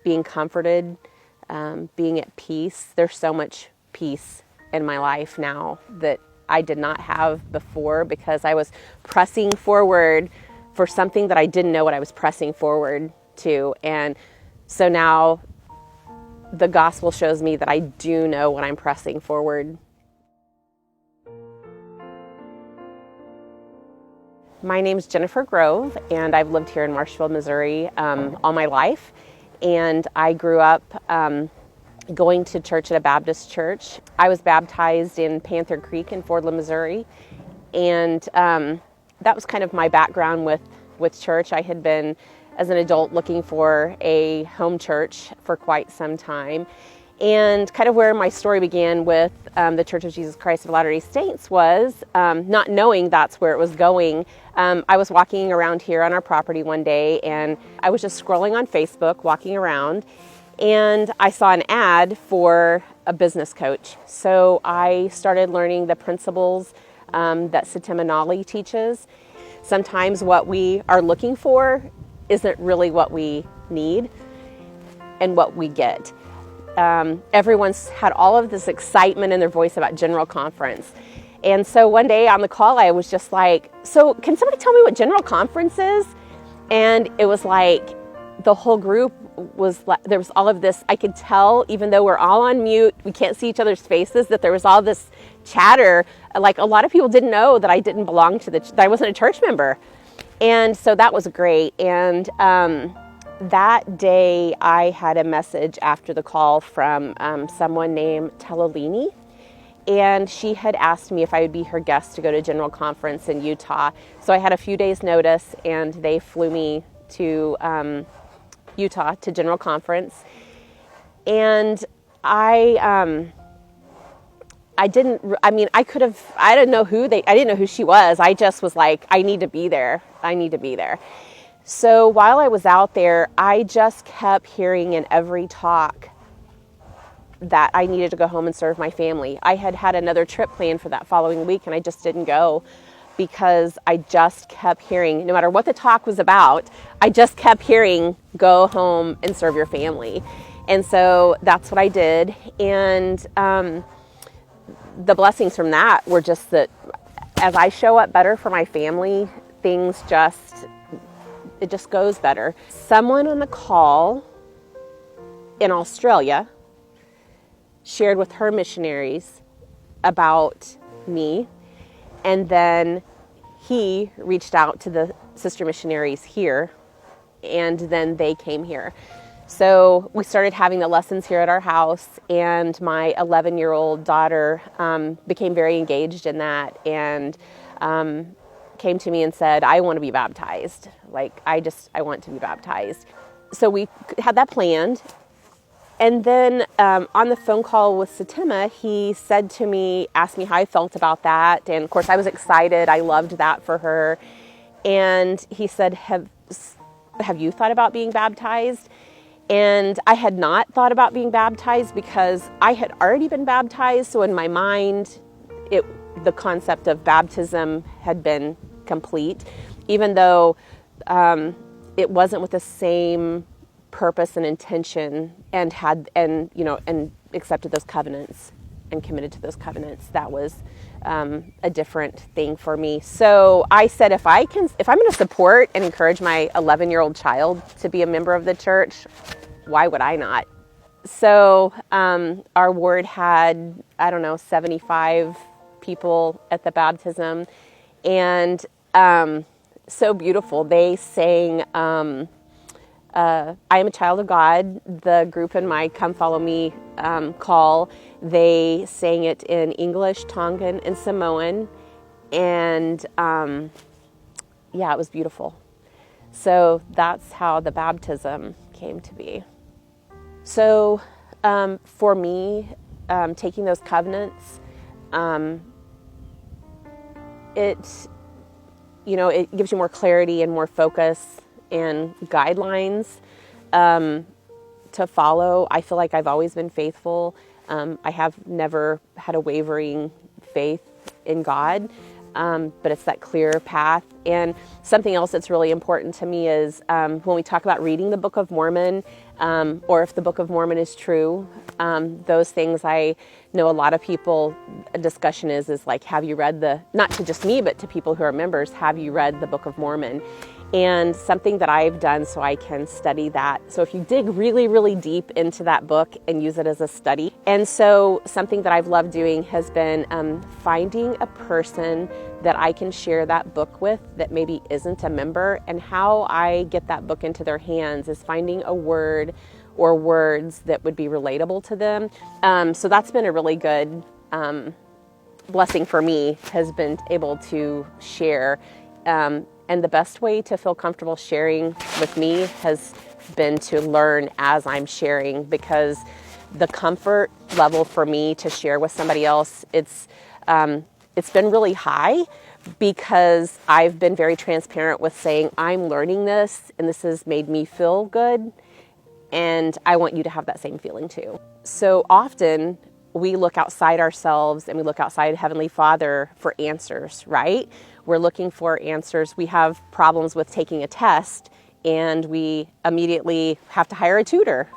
being comforted, being at peace. There's so much peace in my life now that I did not have before, because I was pressing forward for something that I didn't know what I was pressing forward to. And so now the gospel shows me that I do know what I'm pressing forward. My name's Jennifer Grove, and I've lived here in Marshville, Missouri all my life. And I grew up going to church at a Baptist church. I was baptized in Panther Creek in Fordland, Missouri. And that was kind of my background with church. I had been, as an adult, looking for a home church for quite some time. And kind of where my story began with the Church of Jesus Christ of Latter-day Saints was not knowing that's where it was going. I was walking around here on our property one day, and I was just scrolling on Facebook, walking around, and I saw an ad for a business coach. So I started learning the principles that Sitima teaches. Sometimes what we are looking for isn't really what we need and what we get. Everyone's had all of this excitement in their voice about General Conference. And so one day on the call, I was just like, so can somebody tell me what General Conference is? And it was like the whole group was like, there was all of this, I could tell, even though we're all on mute, we can't see each other's faces, that there was all this chatter. Like a lot of people didn't know that I didn't belong to that I wasn't a church member. And so that was great. And that day I had a message after the call from someone named Telalini. And she had asked me if I would be her guest to go to General Conference in Utah. So I had a few days notice, and they flew me to Utah to General Conference. And I didn't know who she was. I just was like, I need to be there. So while I was out there, I just kept hearing in every talk that I needed to go home and serve my family. I had had another trip planned for that following week, and I just didn't go because I just kept hearing, no matter what the talk was about, I just kept hearing, go home and serve your family. And so that's what I did. And the blessings from that were just that as I show up better for my family, it just goes better. Someone on the call in Australia shared with her missionaries about me, and then he reached out to the sister missionaries here, and then they came here. So we started having the lessons here at our house, and my 11-year-old daughter became very engaged in that, and came to me and said, I want to be baptized. I want to be baptized. So we had that planned. And then on the phone call with Sitima, he said to me, asked me how I felt about that. And of course I was excited. I loved that for her. And he said, have you thought about being baptized? And I had not thought about being baptized because I had already been baptized. So in my mind, the concept of baptism had been complete, even though it wasn't with the same purpose and intention, and accepted those covenants and committed to those covenants. That was a different thing for me. So I said, if I'm going to support and encourage my 11-year-old child to be a member of the church, why would I not? So our ward had, 75 people at the baptism, and so beautiful. They sang I Am a Child of God, the group in my Come Follow Me call. They sang it in English, Tongan, and Samoan, and it was beautiful. So that's how the baptism came to be. So for me, taking those covenants, it gives you more clarity and more focus and guidelines to follow. I feel like I've always been faithful. I have never had a wavering faith in God. but it's that clear path. And something else that's really important to me is when we talk about reading the Book of Mormon, or if the Book of Mormon is true, those things, I know a lot of people, a discussion is like, have you read not to just me, but to people who are members, have you read the Book of Mormon? And something that I've done so I can study that. So if you dig really, really deep into that book and use it as a study. And so something that I've loved doing has been finding a person that I can share that book with that maybe isn't a member. And how I get that book into their hands is finding a word or words that would be relatable to them. So that's been a really good blessing for me, has been able to share. And the best way to feel comfortable sharing with me has been to learn as I'm sharing, because the comfort level for me to share with somebody else, it's been really high, because I've been very transparent with saying, I'm learning this and this has made me feel good, and I want you to have that same feeling too. So often we look outside ourselves and we look outside Heavenly Father for answers, right? We're looking for answers. We have problems with taking a test and we immediately have to hire a tutor,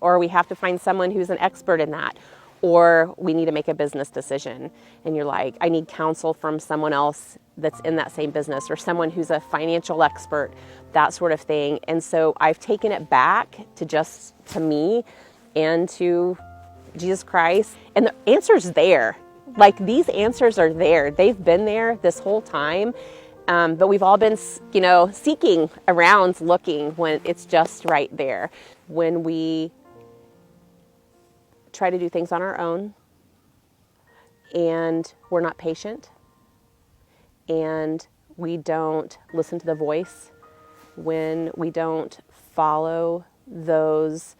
or we have to find someone who's an expert in that, or we need to make a business decision. And you're like, I need counsel from someone else that's in that same business, or someone who's a financial expert, that sort of thing. And so I've taken it back to me and to Jesus Christ, and the answer's there. Like, these answers are there. They've been there this whole time, but we've all been, seeking around, looking, when it's just right there. When we try to do things on our own, and we're not patient, and we don't listen to the voice, when we don't follow those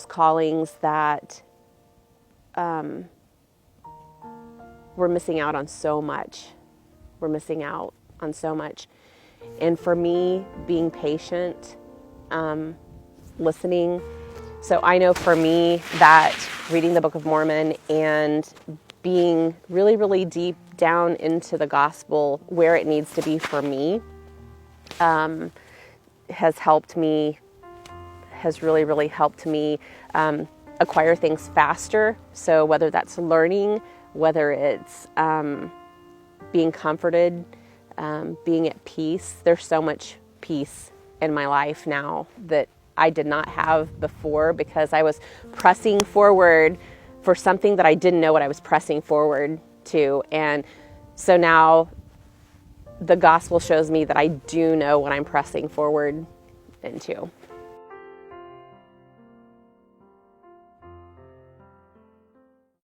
callings, that we're missing out on so much. We're missing out on so much. And for me, being patient, listening. So I know for me that reading the Book of Mormon and being really, really deep down into the gospel where it needs to be for me has really, really helped me acquire things faster. So whether that's learning, whether it's being comforted, being at peace. There's so much peace in my life now that I did not have before, because I was pressing forward for something that I didn't know what I was pressing forward to. And so now the gospel shows me that I do know what I'm pressing forward into.